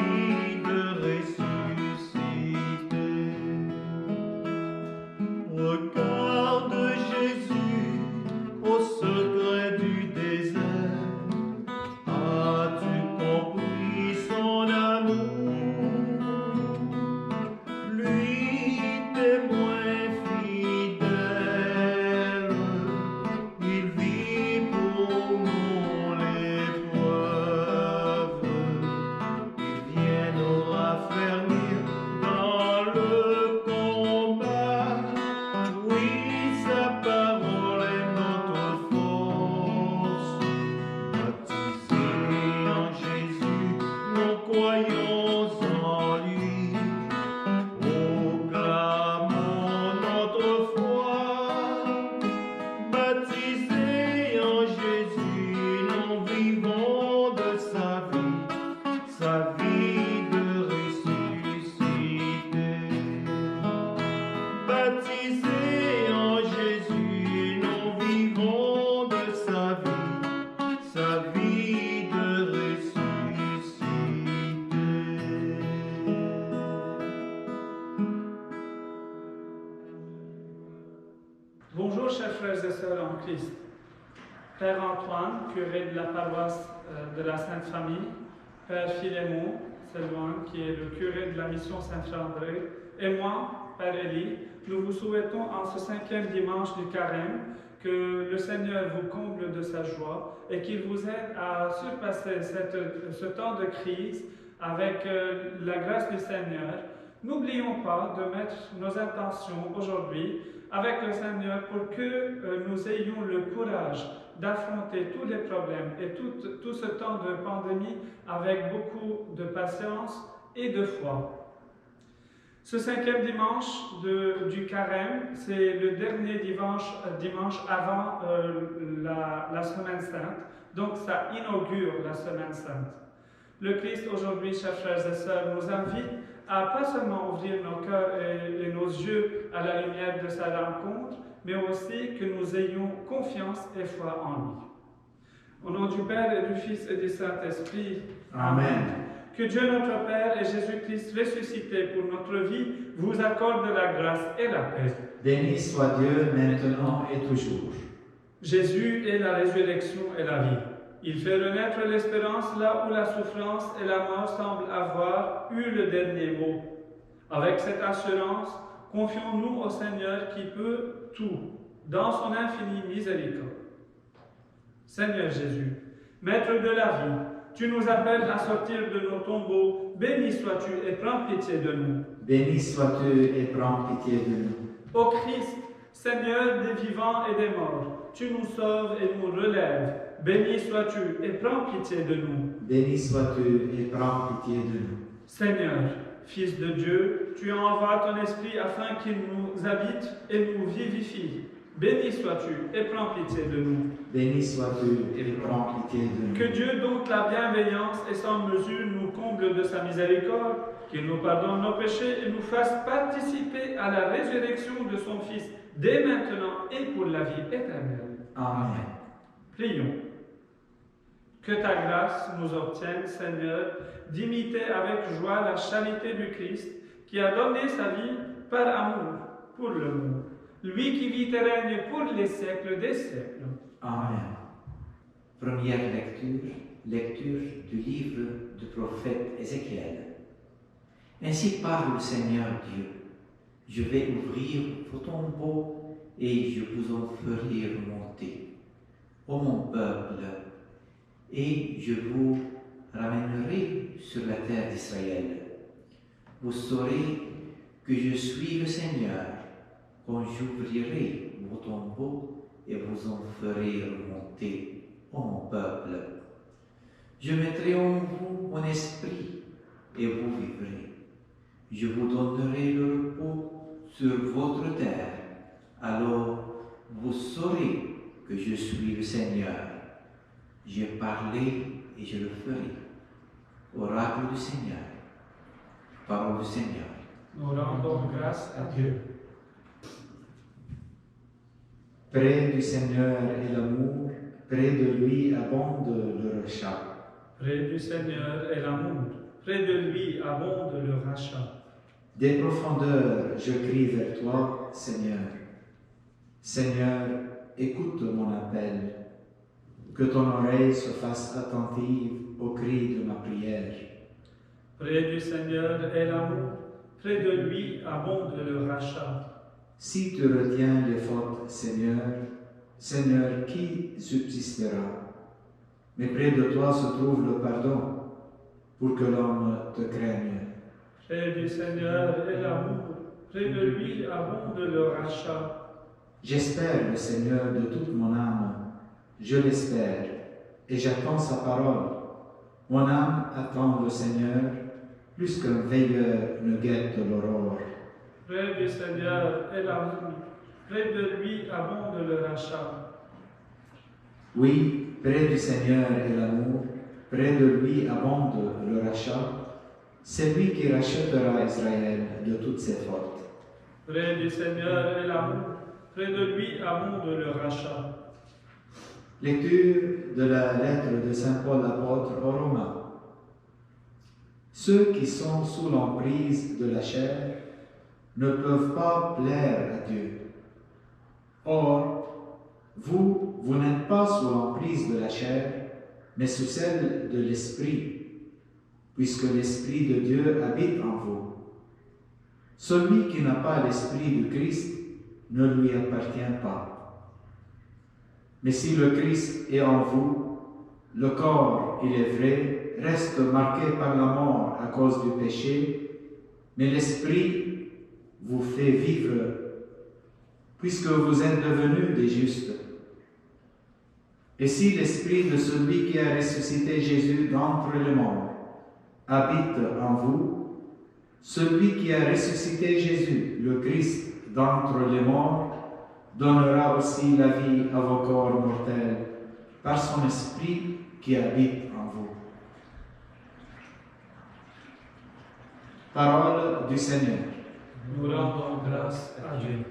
vie de ressuscité. Regarde Jésus au secret du désert. As-tu compris son amour? Lui, témoin fidèle, il vit pour mon épreuve. Il vient nous raffermir dans le combat. Oui, sa parole est notre force. Baptisés en Jésus, nous croyons en lui. Proclamons notre foi. Baptisés en Jésus, nous vivons de sa vie de ressuscité. Baptisés en Jésus, nous vivons de sa vie de ressuscité. Bonjour chers frères et sœurs en Christ. Père Antoine, curé de la paroisse de la Sainte Famille, Père Philémon Selwan, qui est le curé de la mission Saint-André, et moi, Père Élie, nous vous souhaitons en ce 5e dimanche du Carême que le Seigneur vous comble de sa joie et qu'il vous aide à surpasser ce temps de crise avec la grâce du Seigneur. N'oublions pas de mettre nos intentions aujourd'hui avec le Seigneur pour que nous ayons le courage d'affronter tous les problèmes et tout ce temps de pandémie avec beaucoup de patience et de foi. Ce 5e dimanche du Carême, c'est le dernier dimanche avant la Semaine Sainte, donc ça inaugure la Semaine Sainte. Le Christ aujourd'hui, chers frères et sœurs, nous invite à pas seulement ouvrir nos cœurs et nos yeux à la lumière de sa rencontre, mais aussi que nous ayons confiance et foi en lui. Au nom du Père et du Fils et du Saint-Esprit. Amen. Que Dieu notre Père et Jésus-Christ ressuscité pour notre vie vous accorde la grâce et la paix. Béni soit Dieu maintenant et toujours. Jésus est la résurrection et la vie. Il fait renaître l'espérance là où la souffrance et la mort semblent avoir eu le dernier mot. Avec cette assurance, confions-nous au Seigneur qui peut tout, dans son infinie miséricorde. Seigneur Jésus, Maître de la vie, tu nous appelles à sortir de nos tombeaux. Béni sois-tu et prends pitié de nous. Béni sois-tu et prends pitié de nous. Ô Christ, Seigneur des vivants et des morts, tu nous sauves et nous relèves. Béni sois-tu et prends pitié de nous. Béni sois-tu et prends pitié de nous. Seigneur, Fils de Dieu, tu envoies ton Esprit afin qu'il nous habite et nous vivifie. Béni sois-tu et prends pitié de nous. Béni sois-tu et prends pitié de nous. Que Dieu donc la bienveillance et sans mesure nous comble de sa miséricorde, qu'il nous pardonne nos péchés et nous fasse participer à la résurrection de son Fils dès maintenant et pour la vie éternelle. Amen. Prions. Que ta grâce nous obtienne, Seigneur, d'imiter avec joie la charité du Christ, qui a donné sa vie par amour pour le monde. Lui qui vit et règne pour les siècles des siècles. Amen. Première lecture du livre du prophète Ézéchiel. Ainsi parle le Seigneur Dieu. Je vais ouvrir vos tombeaux et je vous en ferai remonter, ô mon peuple, et je vous ramènerai sur la terre d'Israël. Vous saurez que je suis le Seigneur quand j'ouvrirai vos tombeaux et vous en ferai remonter, ô mon peuple. Je mettrai en vous mon esprit et vous vivrez. Je vous donnerai le repos sur votre terre. Alors vous saurez que je suis le Seigneur. J'ai parlé et je le ferai. Oracle du Seigneur. Parole du Seigneur. Nous rendons grâce à Dieu. Près du Seigneur est l'amour, près de lui abonde le rachat. Près du Seigneur est l'amour, près de lui abonde le rachat. Des profondeurs, je crie vers toi, Seigneur. Seigneur, écoute mon appel. Que ton oreille se fasse attentive au cri de ma prière. Près du Seigneur est l'amour, près de lui abonde le rachat. Si tu retiens les fautes, Seigneur, Seigneur, qui subsistera? Mais près de toi se trouve le pardon, pour que l'homme te craigne. Près du Seigneur est l'amour, près de lui abonde le rachat. J'espère le Seigneur de toute mon âme, je l'espère, et j'attends sa parole. Mon âme attend le Seigneur, plus qu'un veilleur ne guette l'aurore. Près du Seigneur est l'amour, près de lui abonde le rachat. Oui, près du Seigneur est l'amour, près de lui abonde le rachat. C'est lui qui rachètera Israël de toutes ses fautes. Près du Seigneur est l'amour, près de lui abonde le rachat. Lecture de la lettre de Saint Paul apôtre aux Romains. Ceux qui sont sous l'emprise de la chair ne peuvent pas plaire à Dieu. Or, vous n'êtes pas sous l'emprise de la chair, mais sous celle de l'Esprit, puisque l'Esprit de Dieu habite en vous. Celui qui n'a pas l'Esprit du Christ ne lui appartient pas. Mais si le Christ est en vous, le corps, il est vrai, reste marqué par la mort à cause du péché, mais l'Esprit vous fait vivre, puisque vous êtes devenus des justes. Et si l'Esprit de celui qui a ressuscité Jésus d'entre les morts habite en vous, celui qui a ressuscité Jésus, le Christ, d'entre les morts, donnera aussi la vie à vos corps mortels par son Esprit qui habite en vous. Parole du Seigneur. Nous rendons grâce à Dieu.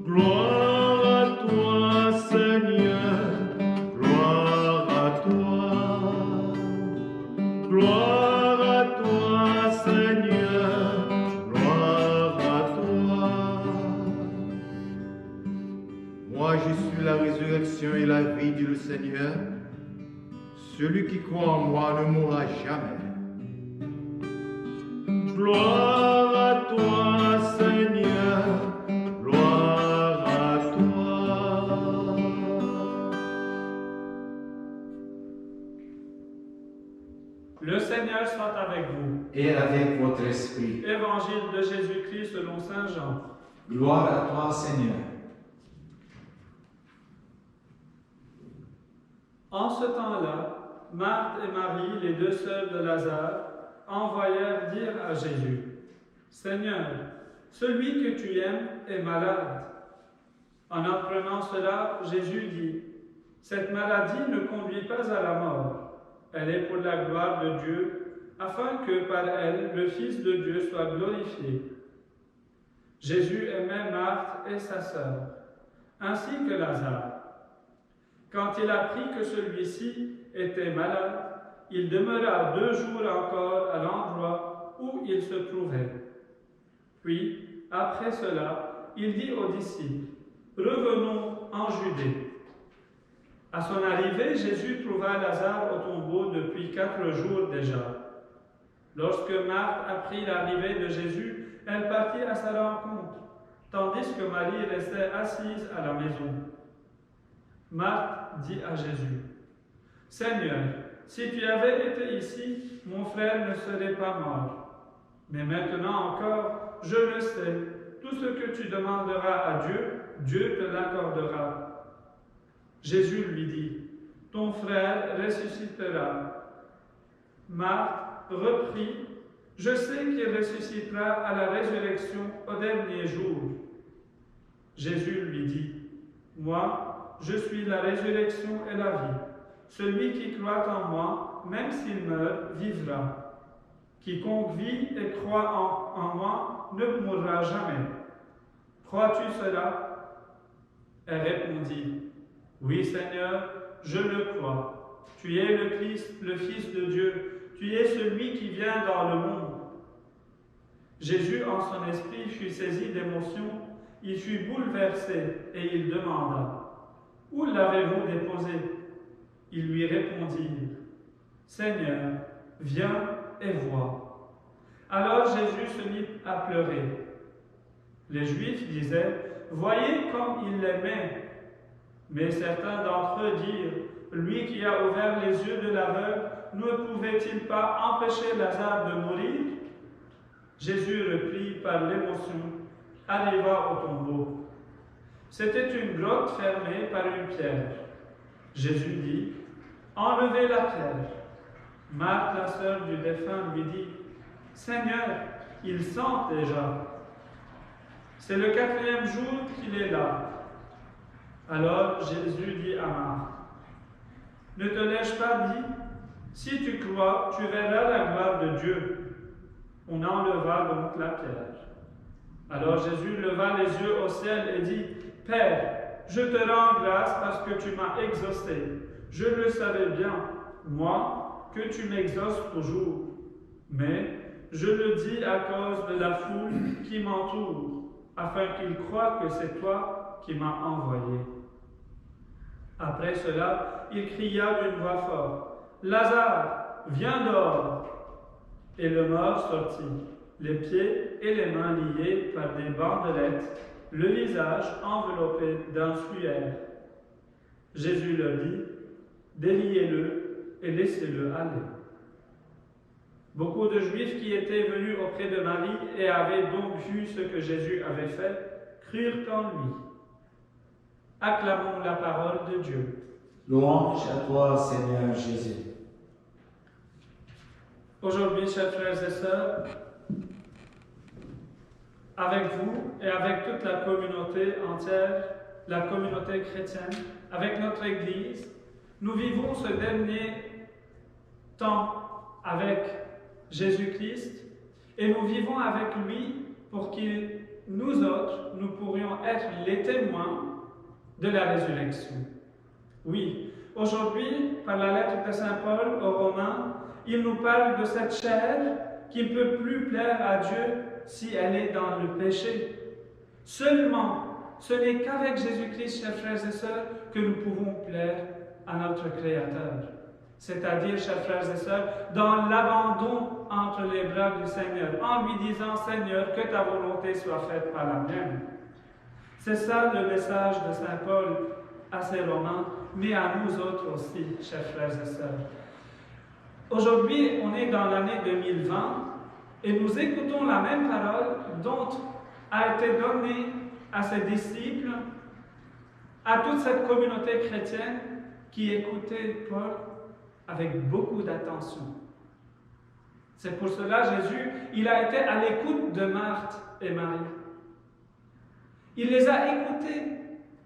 Gloire à toi, Seigneur, gloire à toi. Gloire à toi, Seigneur, gloire à toi. Moi, je suis la résurrection et la vie, dit le Seigneur. Celui qui croit en moi ne mourra jamais. Gloire à toi, Seigneur, gloire à toi. Le Seigneur soit avec vous. Et avec votre esprit. Évangile de Jésus-Christ selon Saint Jean. Gloire à toi, Seigneur. En ce temps-là, Marthe et Marie, les deux sœurs de Lazare, envoyèrent dire à Jésus, « Seigneur, celui que tu aimes est malade. » En apprenant cela, Jésus dit, « Cette maladie ne conduit pas à la mort. Elle est pour la gloire de Dieu, afin que par elle le Fils de Dieu soit glorifié. » Jésus aimait Marthe et sa sœur, ainsi que Lazare. Quand il apprit que celui-ci était malade, il demeura 2 jours encore à l'endroit où il se trouvait. Puis, après cela, il dit aux disciples, « Revenons en Judée. » À son arrivée, Jésus trouva Lazare au tombeau depuis 4 jours déjà. Lorsque Marthe apprit l'arrivée de Jésus, elle partit à sa rencontre, tandis que Marie restait assise à la maison. Marthe dit à Jésus, « Seigneur, si tu avais été ici, mon frère ne serait pas mort. Mais maintenant encore, je le sais, tout ce que tu demanderas à Dieu, Dieu te l'accordera. » Jésus lui dit, « Ton frère ressuscitera. » Marthe reprit, « Je sais qu'il ressuscitera à la résurrection au dernier jour. » Jésus lui dit, « Moi, je suis la résurrection et la vie. Celui qui croit en moi, même s'il meurt, vivra. Quiconque vit et croit en moi ne mourra jamais. Crois-tu cela? Elle répondit, oui Seigneur, je le crois. Tu es le Christ, le Fils de Dieu. Tu es celui qui vient dans le monde. Jésus, en son esprit, fut saisi d'émotion. Il fut bouleversé et il demanda, où l'avez-vous déposé? Ils lui répondirent, Seigneur, viens et vois. Alors Jésus se mit à pleurer. Les Juifs disaient, voyez comme il l'aimait. Mais certains d'entre eux dirent, lui qui a ouvert les yeux de l'aveugle, ne pouvait-il pas empêcher Lazare de mourir? Jésus, repris par l'émotion, arriva au tombeau. C'était une grotte fermée par une pierre. Jésus dit, enlevez la pierre. Marthe, la sœur du défunt, lui dit, Seigneur, il sent déjà. C'est le 4e jour qu'il est là. Alors Jésus dit à Marthe, ne te l'ai-je pas dit? Si tu crois, tu verras la gloire de Dieu. On enleva donc la pierre. Alors Jésus leva les yeux au ciel et dit, Père, je te rends grâce parce que tu m'as exaucé. Je le savais bien, moi, que tu m'exauces toujours. Mais je le dis à cause de la foule qui m'entoure, afin qu'ils croient que c'est toi qui m'as envoyé. Après cela, il cria d'une voix forte, Lazare, viens dehors. Et le mort sortit, les pieds et les mains liés par des bandelettes, le visage enveloppé d'un suaire. Jésus leur dit, déliez-le et laissez-le aller. Beaucoup de Juifs qui étaient venus auprès de Marie et avaient donc vu ce que Jésus avait fait, crurent en lui. Acclamons la parole de Dieu. Louange à toi, Seigneur Jésus. Aujourd'hui, chers frères et sœurs, avec vous et avec toute la communauté entière, la communauté chrétienne, avec notre Église, nous vivons ce dernier temps avec Jésus-Christ et nous vivons avec lui pour que nous autres, nous pourrions être les témoins de la résurrection. Oui, aujourd'hui, par la lettre de Saint Paul aux Romains, il nous parle de cette chair qui ne peut plus plaire à Dieu si elle est dans le péché. Seulement, ce n'est qu'avec Jésus-Christ, chers frères et sœurs, que nous pouvons plaire à notre Créateur. C'est-à-dire, chers frères et sœurs, dans l'abandon entre les bras du Seigneur, en lui disant, Seigneur, que ta volonté soit faite par la mienne. C'est ça le message de Saint Paul à ces Romains, mais à nous autres aussi, chers frères et sœurs. Aujourd'hui, on est dans l'année 2020 et nous écoutons la même parole dont a été donnée à ses disciples, à toute cette communauté chrétienne qui écoutait Paul avec beaucoup d'attention. C'est pour cela Jésus, il a été à l'écoute de Marthe et Marie. Il les a écoutés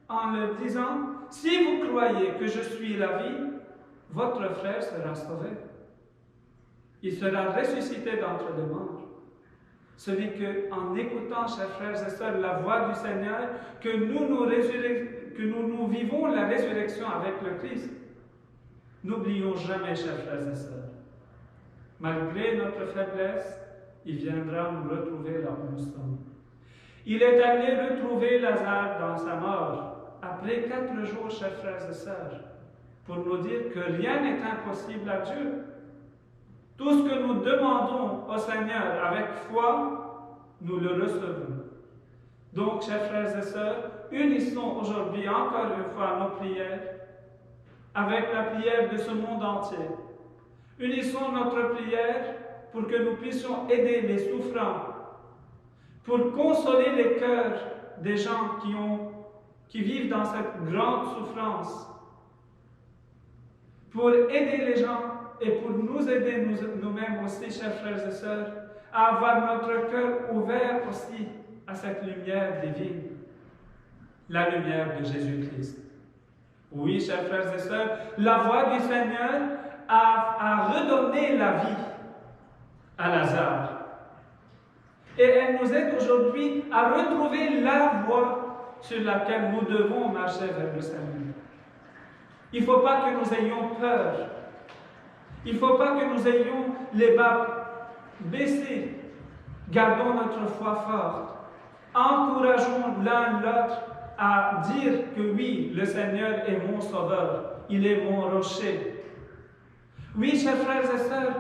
en leur disant, si vous croyez que je suis la vie, votre frère sera sauvé. Il sera ressuscité d'entre les morts. Ce n'est qu'en écoutant, chers frères et sœurs, la voix du Seigneur que nous vivons la résurrection avec le Christ. N'oublions jamais, chers frères et sœurs, malgré notre faiblesse, il viendra nous retrouver là où nous sommes. Il est allé retrouver Lazare dans sa mort, après 4 jours, chers frères et sœurs, pour nous dire que rien n'est impossible à Dieu. Tout ce que nous demandons au Seigneur avec foi, nous le recevons. Donc, chers frères et sœurs, unissons aujourd'hui encore une fois nos prières avec la prière de ce monde entier. Unissons notre prière pour que nous puissions aider les souffrants, pour consoler les cœurs des gens qui vivent dans cette grande souffrance, pour aider les gens et pour nous aider nous-mêmes aussi, chers frères et sœurs, à avoir notre cœur ouvert aussi à cette lumière divine, la lumière de Jésus-Christ. Oui, chers frères et sœurs, la voix du Seigneur a redonné la vie à Lazare. Et elle nous aide aujourd'hui à retrouver la voie sur laquelle nous devons marcher vers le Seigneur. Il ne faut pas que nous ayons peur. Il ne faut pas que nous ayons les bas baissés. Gardons notre foi forte. Encourageons l'un l'autre à dire que oui, le Seigneur est mon sauveur. Il est mon rocher. Oui, chers frères et sœurs,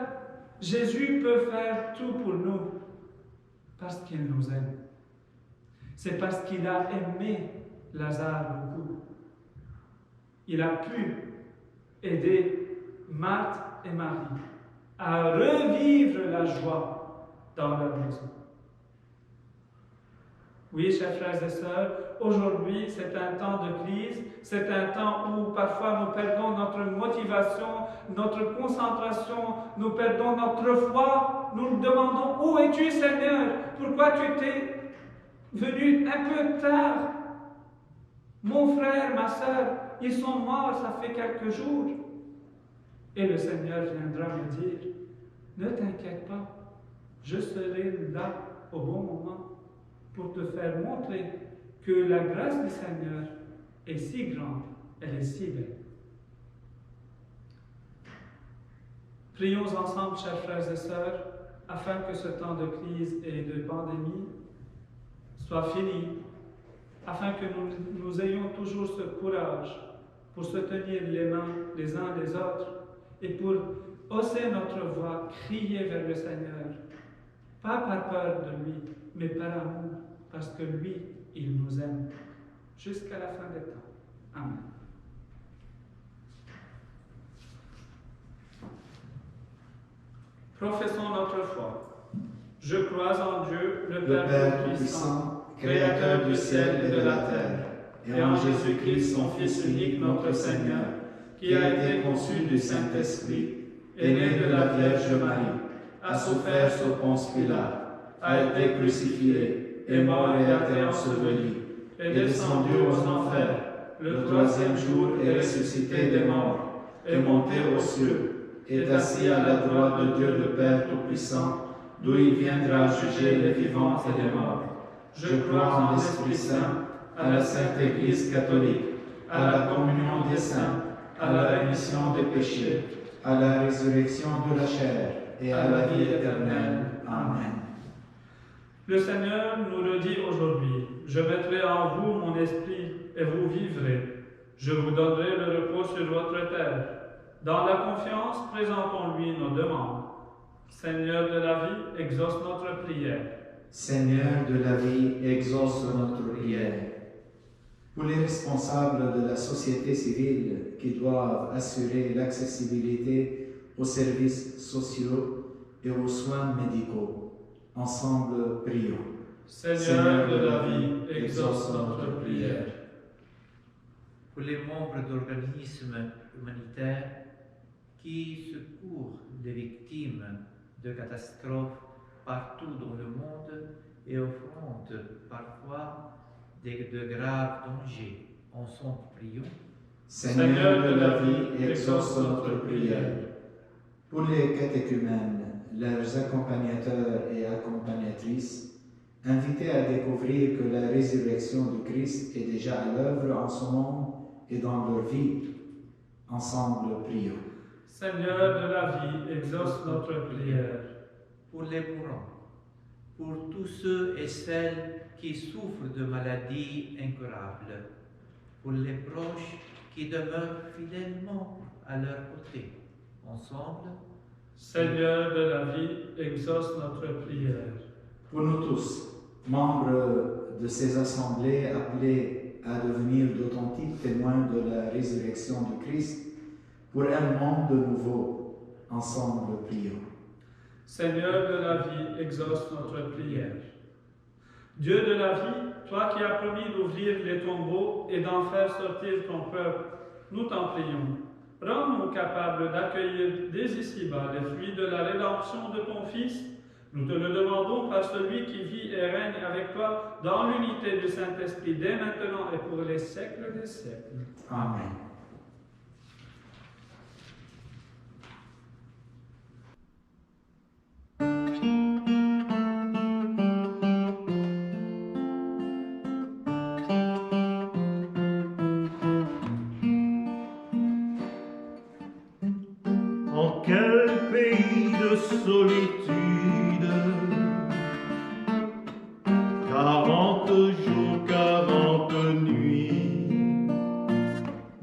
Jésus peut faire tout pour nous parce qu'il nous aime. C'est parce qu'il a aimé Lazare beaucoup. Il a pu aider Marthe et Marie à revivre la joie dans leur maison. Oui, chers frères et sœurs, aujourd'hui, c'est un temps de crise, c'est un temps où parfois nous perdons notre motivation, notre concentration, nous perdons notre foi, nous nous demandons où es-tu, Seigneur? Pourquoi tu t'es venu un peu tard? Mon frère, ma sœur, ils sont morts, ça fait quelques jours. Et le Seigneur viendra me dire, ne t'inquiète pas, je serai là au bon moment pour te faire montrer que la grâce du Seigneur est si grande, elle est si belle. Prions ensemble, chers frères et sœurs, afin que ce temps de crise et de pandémie soit fini, afin que nous ayons toujours ce courage pour se tenir les mains les uns les autres et pour hausser notre voix, crier vers le Seigneur, pas par peur de lui, mais par amour, parce que lui, il nous aime, jusqu'à la fin des temps. Amen. Professons notre foi. Je crois en Dieu, le Père Tout-Puissant, Créateur du ciel et de la terre, et en Jésus-Christ, son Fils unique, notre Seigneur, qui a été conçu du Saint-Esprit, est né de la Vierge Marie, a souffert sous Ponce Pilate, a été crucifié, est mort et a été enseveli, est descendu aux enfers, le troisième jour est ressuscité des morts, est monté aux cieux, est assis à la droite de Dieu le Père Tout-Puissant, d'où il viendra juger les vivants et les morts. Je crois en l'Esprit Saint, à la Sainte Église catholique, à la communion des saints, à la rémission des péchés, à la résurrection de la chair et à la vie éternelle. Amen. Le Seigneur nous le dit aujourd'hui, je mettrai en vous mon esprit et vous vivrez. Je vous donnerai le repos sur votre terre. Dans la confiance, présentons-lui nos demandes. Seigneur de la vie, exauce notre prière. Seigneur de la vie, exauce notre prière. Pour les responsables de la société civile qui doivent assurer l'accessibilité aux services sociaux et aux soins médicaux, ensemble prions. Seigneur de la vie, exauce notre prière. Pour les membres d'organismes humanitaires qui secourent les victimes de catastrophes partout dans le monde et affrontent parfois de graves dangers, ensemble prions. Seigneur de la vie, exauce notre prière. Pour les catéchumènes, leurs accompagnateurs et accompagnatrices, invités à découvrir que la résurrection du Christ est déjà à l'œuvre en ce monde et dans leur vie, ensemble prions. Seigneur de la vie, exauce notre prière. Pour les mourants, pour tous ceux et celles qui souffrent de maladies incurables, pour les proches qui demeurent fidèlement à leur côté, ensemble. Seigneur de la vie, exauce notre prière. Pour nous tous, membres de ces assemblées appelés à devenir d'authentiques témoins de la résurrection du Christ, pour un monde nouveau, ensemble prions. Seigneur de la vie, exauce notre prière. Dieu de la vie, toi qui as promis d'ouvrir les tombeaux et d'en faire sortir ton peuple, nous t'en prions. Rends-nous capables d'accueillir dès ici-bas les fruits de la rédemption de ton Fils. Nous te le demandons par celui qui vit et règne avec toi dans l'unité du Saint-Esprit dès maintenant et pour les siècles des siècles. Amen. solitude. 40 jours, 40 nuits,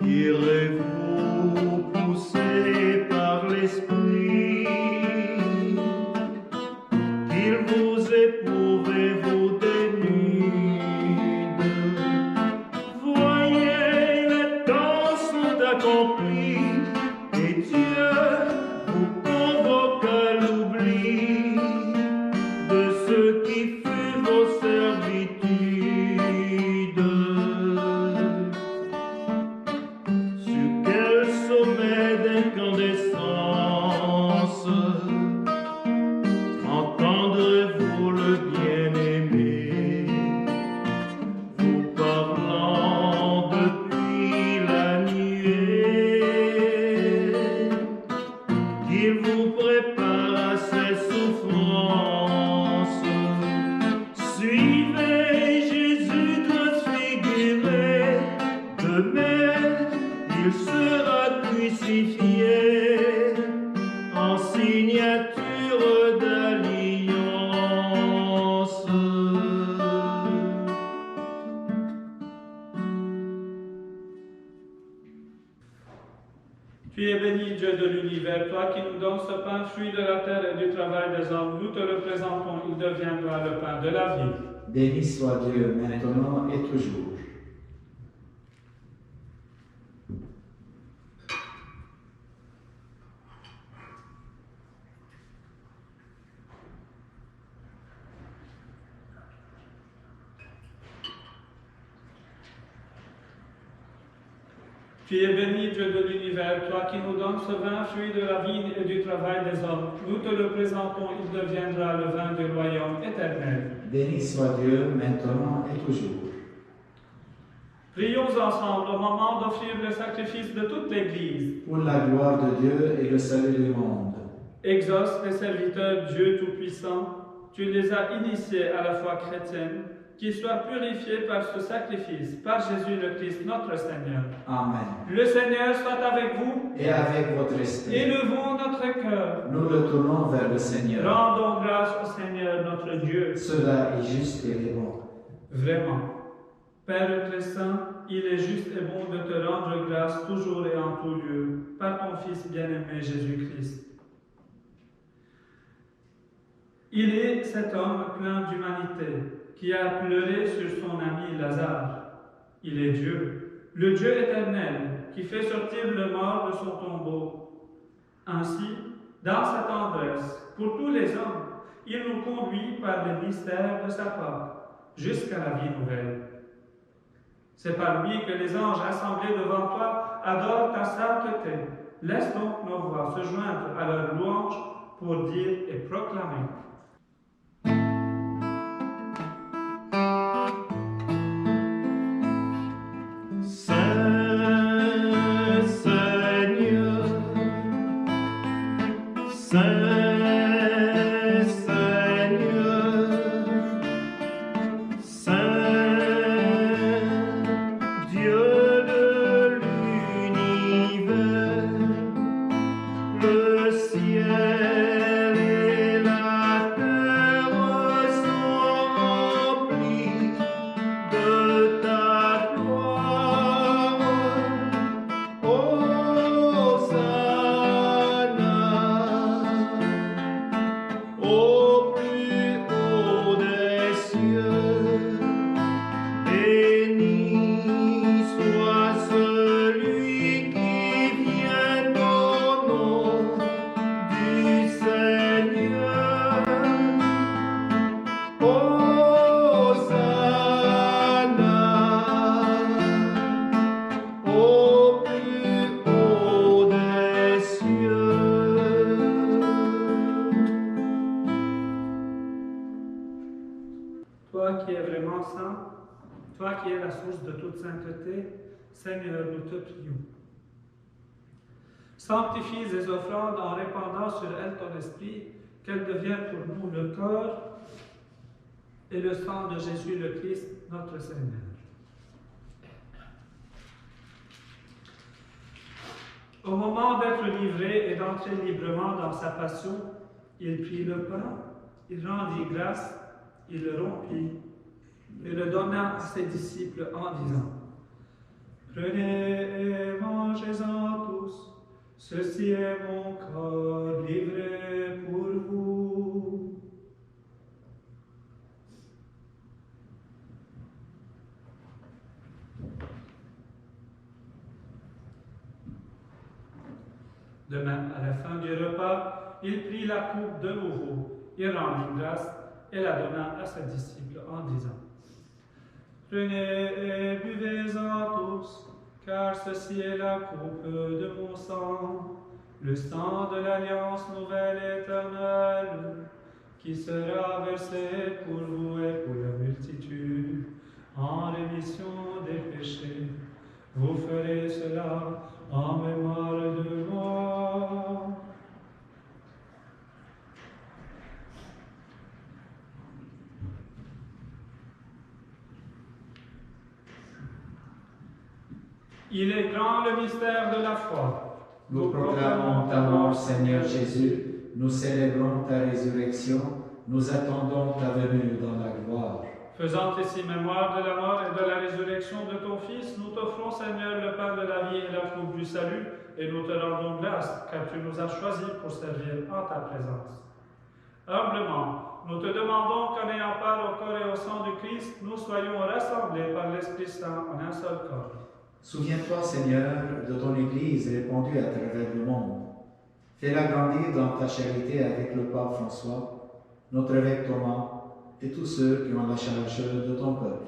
irez-vous poussés par l'esprit, qu'il vous éprouve et vous dénude. Voyez, les temps sont accomplis, et Dieu vous convoque à l'oubli de ce qui fut vos servitudes. Sur quel sommet d'incandescence entendrez-vous le bien-aimé vous parlant depuis la nuée, qu'il vous prépare à ses souffrances? Suivez Jésus transfiguré, demain il sera crucifié en signature d'alliance. Tu es béni, Dieu de l'univers, toi qui nous donnes ce pain, fruit de la terre et du travail des hommes. Nous te le présentons, il deviendra le pain de la vie. Béni soit Dieu maintenant et toujours. Tu es béni, Dieu de l'univers, toi qui nous donnes ce vin, fruit de la vigne et du travail des hommes. Nous te le présentons, il deviendra le vin du royaume éternel. Béni soit Dieu maintenant et toujours. Prions ensemble au moment d'offrir le sacrifice de toute l'Église. Pour la gloire de Dieu et le salut du monde. Exauce tes serviteurs, Dieu Tout-Puissant, tu les as initiés à la foi chrétienne, qu'ils soient purifiés par ce sacrifice, par Jésus le Christ, notre Seigneur. Amen. Le Seigneur soit avec vous. Et avec votre esprit. Élevons notre cœur. Nous le tournons vers le Seigneur. Rendons grâce au Seigneur notre Dieu. Cela est juste et bon. Vraiment. Père très saint, il est juste et bon de te rendre grâce toujours et en tout lieu, par ton Fils bien-aimé Jésus-Christ. Il est cet homme plein d'humanité qui a pleuré sur son ami Lazare. Il est Dieu, le Dieu éternel, qui fait sortir le mort de son tombeau. Ainsi, dans sa tendresse, pour tous les hommes, il nous conduit par les mystères de sa Pâque, jusqu'à la vie nouvelle. C'est par lui que les anges assemblés devant toi adorent ta sainteté. Laisse donc nos voix se joindre à leur louange pour dire et proclamer. Toi qui es vraiment saint, toi qui es la source de toute sainteté, Seigneur, nous te prions. Sanctifie ces offrandes en répandant sur elles ton esprit, qu'elles deviennent pour nous le corps et le sang de Jésus le Christ, notre Seigneur. Au moment d'être livré et d'entrer librement dans sa passion, Il prit le pain, il rendit grâce, il le rompit et le donna à ses disciples en disant, « Prenez et mangez-en tous, ceci est mon corps livré pour vous. » De même, à la fin du repas, il prit la coupe de nouveau, il rendit grâce et la donna à ses disciples en disant, « Prenez et buvez-en tous, car ceci est la coupe de mon sang, le sang de l'alliance nouvelle et éternelle, qui sera versé pour vous et pour la multitude, en rémission des péchés. Vous ferez cela en mémoire de moi. » Il est grand le mystère de la foi. Nous proclamons ta mort, Seigneur Jésus, nous célébrons ta résurrection, nous attendons ta venue dans la gloire. Faisant ici mémoire de la mort et de la résurrection de ton Fils, nous t'offrons, Seigneur, le pain de la vie et la coupe du salut, et nous te rendons grâce, car tu nous as choisis pour servir en ta présence. Humblement, nous te demandons qu'en ayant part au corps et au sang du Christ, nous soyons rassemblés par l'Esprit Saint en un seul corps. Souviens-toi, Seigneur, de ton Église répandue à travers le monde. Fais-la grandir dans ta charité avec le pape François, notre évêque Thomas, et tous ceux qui ont la charge de ton peuple.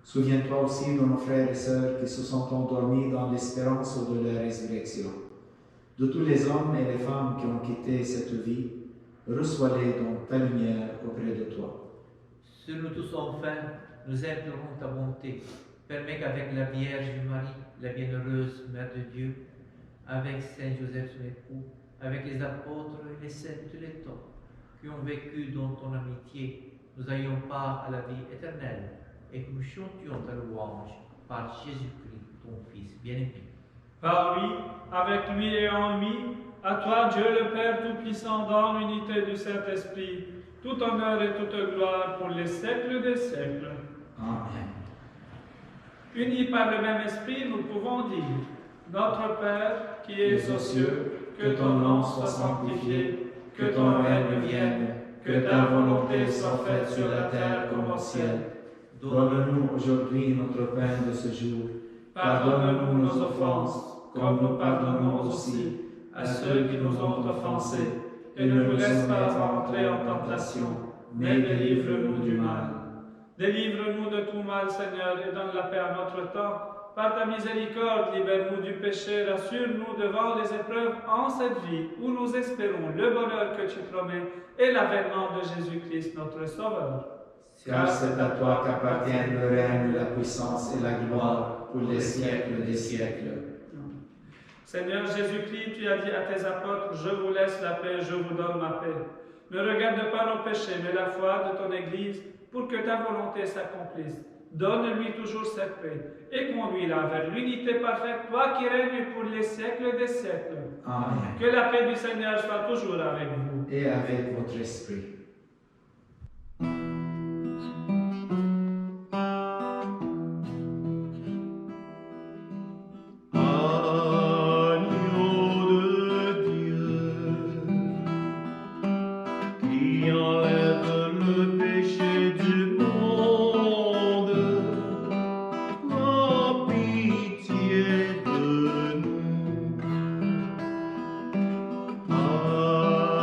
Souviens-toi aussi de nos frères et sœurs qui se sont endormis dans l'espérance de la résurrection. De tous les hommes et les femmes qui ont quitté cette vie, reçois-les dans ta lumière auprès de toi. Sur nous tous enfin, nous implorons ta bonté. Permets qu'avec la Vierge Marie, la bienheureuse Mère de Dieu, avec Saint Joseph son époux, avec les apôtres et les saints de tous les temps, qui ont vécu dans ton amitié, nous ayons part à la vie éternelle, et que nous chantions ta louange par Jésus-Christ, ton Fils bien-aimé. Par lui, avec lui et en lui, à toi, Dieu le Père Tout-Puissant, dans l'unité du Saint-Esprit, tout honneur et toute gloire pour les siècles des siècles. Amen. Unis par le même Esprit, nous pouvons dire, Notre Père, qui es aux cieux, que ton nom soit sanctifié, que ton règne vienne, que ta volonté soit faite sur la terre comme au ciel. Donne-nous aujourd'hui notre pain de ce jour. Pardonne-nous nos offenses, comme nous pardonnons aussi à ceux qui nous ont offensés, et ne nous laisse pas entrer en tentation, mais délivre-nous du mal. Délivre-nous de tout mal, Seigneur, et donne la paix à notre temps. Par ta miséricorde, libère-nous du péché, rassure-nous devant les épreuves en cette vie où nous espérons le bonheur que tu promets et l'avènement de Jésus-Christ, notre Sauveur. Car c'est à toi qu'appartiennent le règne, la puissance et la gloire pour les siècles des siècles. Seigneur Jésus-Christ, tu as dit à tes apôtres, je vous laisse la paix, je vous donne ma paix. Ne regarde pas nos péchés, mais la foi de ton Église, pour que ta volonté s'accomplisse. Donne-lui toujours cette paix et conduis-la vers l'unité parfaite, toi qui règnes pour les siècles des siècles. Amen. Que la paix du Seigneur soit toujours avec vous. Et avec votre esprit.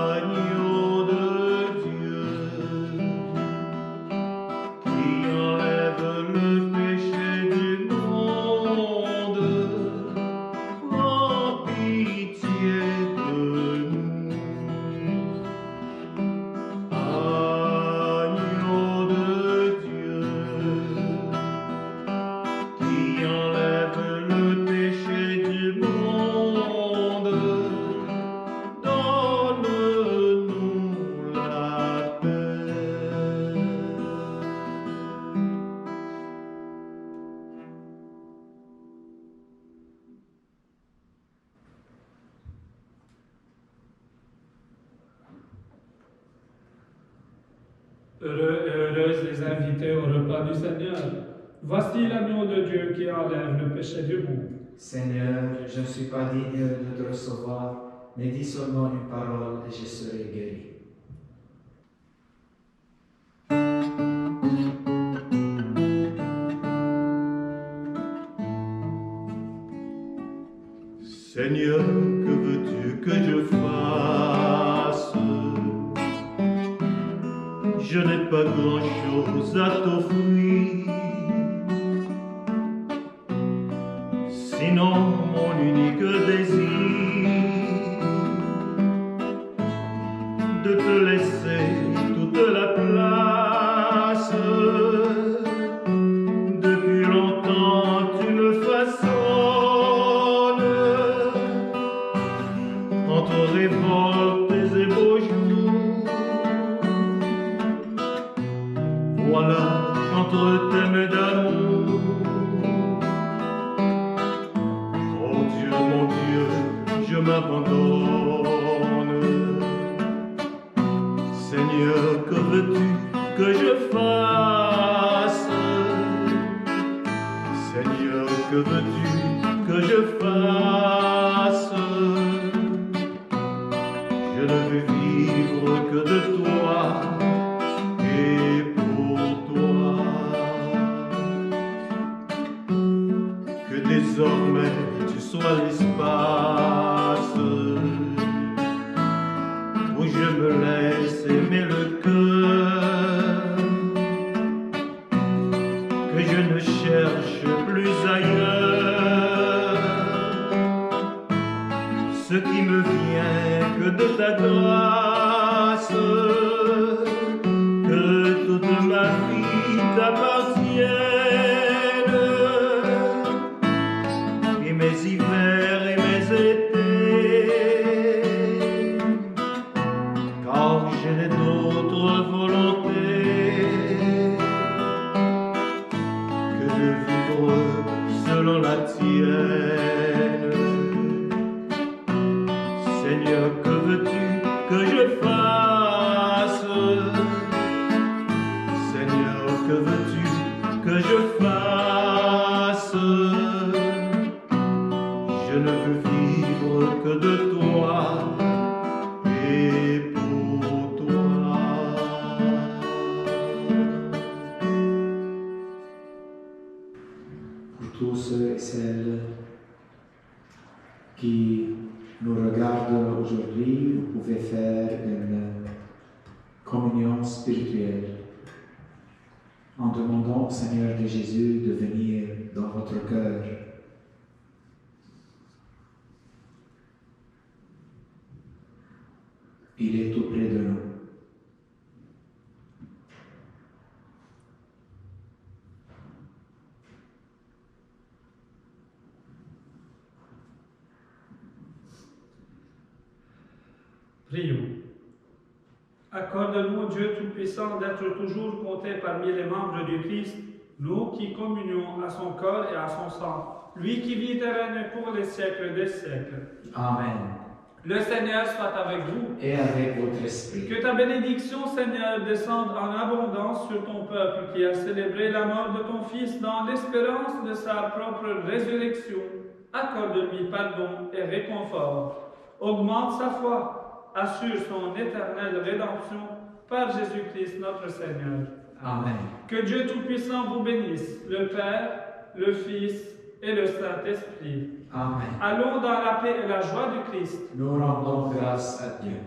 Agneau de Dieu. Heureux et heureuses les invités au repas du Seigneur. Voici l'agneau de Dieu qui enlève le péché du monde. Seigneur, je ne suis pas digne de te recevoir, mais dis seulement une parole et je serai guéri. Seigneur, que veux-tu que je fasse? Je n'ai pas grand-chose à t'offrir, sinon mon unique désir de te laisser toute la place. Depuis longtemps tu me façonnes entre révoltes et beaux jours. Voilà qu'entre tes mains d'amour, oh Dieu, mon Dieu, je m'abandonne. Seigneur, que veux-tu que je fasse? Seigneur, que veux-tu que je fasse? Je ne veux vivre que de toi et pour toi. Que désormais tu sois l'espace où je me laisse aimer le cœur, que je ne cherche plus ailleurs ce qui me vient que de ta grâce, que toute ma vie t'appartienne, et mes hivers et mes étés, car je n'ai d'autre volonté que de vivre selon la tienne. Seigneur, que veux-tu que je fasse? Seigneur, que veux-tu que je fasse? Je ne veux vivre que de toi et pour toi. Pour tous ceux et celles qui nous regardent aujourd'hui, vous pouvez faire une communion spirituelle en demandant au Seigneur de Jésus de venir dans votre cœur. Il est tout près de nous. Prions. Accorde-nous, Dieu Tout-Puissant, d'être toujours comptés parmi les membres du Christ, nous qui communions à son corps et à son sang, lui qui vit et règne pour les siècles des siècles. Amen. Le Seigneur soit avec vous. Et avec votre esprit. Que ta bénédiction, Seigneur, descende en abondance sur ton peuple qui a célébré la mort de ton Fils dans l'espérance de sa propre résurrection. Accorde-lui pardon et réconfort. Augmente sa foi, assure son éternelle rédemption par Jésus-Christ notre Seigneur. Amen. Que Dieu Tout-Puissant vous bénisse, le Père, le Fils et le Saint-Esprit. Amen. Allons dans la paix et la joie du Christ. Nous rendons grâce à Dieu.